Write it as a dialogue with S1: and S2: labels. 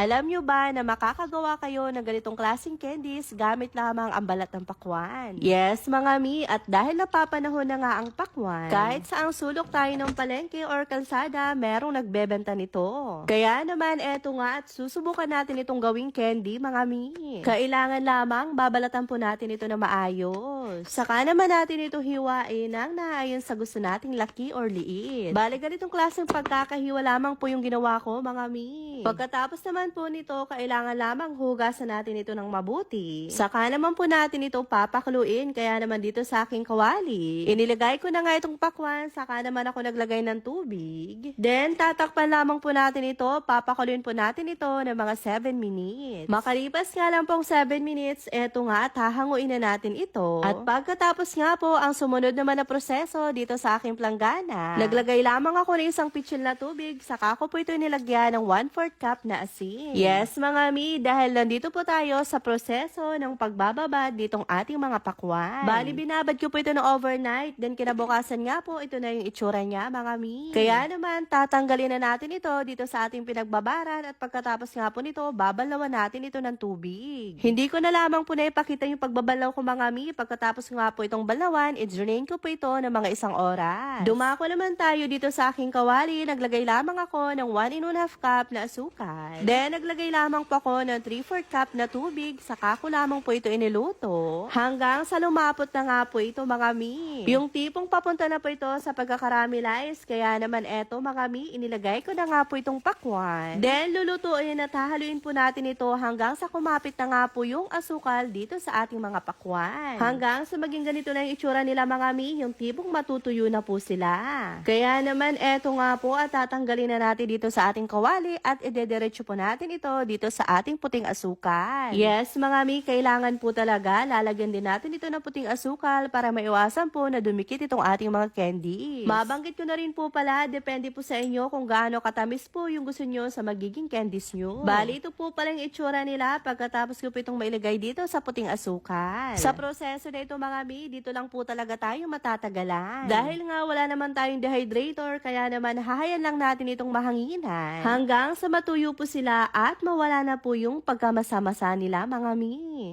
S1: Alam nyo ba na makakagawa kayo ng ganitong klaseng candies gamit lamang ang balat ng pakwan? Yes, mga mi, at dahil napapanahon na nga ang pakwan, kahit saang sulok tayo ng palengke or kalsada, merong nagbebenta nito. Kaya naman, eto nga at susubukan natin itong gawing candy, mga mi. Kailangan lamang babalatan po natin ito na maayos. Saka naman natin ito hiwain ng naayon sa gusto nating laki or liit. Bale, ganitong klaseng pagkakahiwa lamang po yung ginawa ko, mga mi. Pagkatapos naman po nito, kailangan lamang hugasan natin ito ng mabuti. Saka naman po natin ito papakuluin, kaya naman dito sa aking kawali. Inilagay ko na nga itong pakwan, saka naman ako naglagay ng tubig. Then, tatakpan lamang po natin ito, papakuluin po natin ito ng mga 7 minutes. Makalipas nga lang pong 7 minutes, eto nga at hahanguin na natin ito. At pagkatapos nga po, ang sumunod naman na proseso dito sa aking planggana, naglagay lamang ako ng isang pitsil na tubig, saka ko po ito nilagyan ng 1/4 cup na asin. Yes, mga mi, dahil nandito po tayo sa proseso ng pagbababad ditong ating mga pakwan. Bali, binabad ko po ito ng overnight, then kinabukasan nga po, ito na yung itsura niya, mga mi. Kaya naman, tatanggalin na natin ito dito sa ating pinagbabaran at pagkatapos nga po nito, babalawan natin ito ng tubig. Hindi ko na lamang po na ipakita yung pagbabalaw ko, mga mi. Pagkatapos nga po itong balawan, i-drain ko po ito ng mga 1 oras. Dumako naman tayo dito sa aking kawali, naglagay lamang ako ng 1½ cup na asukal. Then, naglagay lamang po ako ng 3/4 cup na tubig, saka ko lamang po ito iniluto. Hanggang sa lumapot na nga po ito, mga mi. Yung tipong papunta na po ito sa pagkakaramelize, kaya naman eto, mga mi, inilagay ko na nga po itong pakwan. Then, lulutuin at hahaluin po natin ito hanggang sa kumapit na nga po yung asukal dito sa ating mga pakwan. Hanggang sa maging ganito na yung itsura nila, mga mi, yung tipong matutuyo na po sila. Kaya naman eto nga po at tatanggalin na natin dito sa ating kawali at idediretso po natin ito dito sa ating puting asukal. Yes, mga mi, kailangan po talaga lalagyan din natin ito ng puting asukal para maiwasan po na dumikit itong ating mga candies. Mabanggit ko na rin po pala, depende po sa inyo kung gaano katamis po yung gusto nyo sa magiging candies nyo. Bali, ito po pala yung itsura nila pagkatapos ko po itong mailagay dito sa puting asukal. Sa proseso na ito, mga mi, dito lang po talaga tayo matatagalan. Dahil nga wala naman tayong dehydrator, kaya naman hahayan lang natin itong mahanginan hanggang sa matuyo po sila at mawala na po yung pagkamasa-masa nila, mga mi.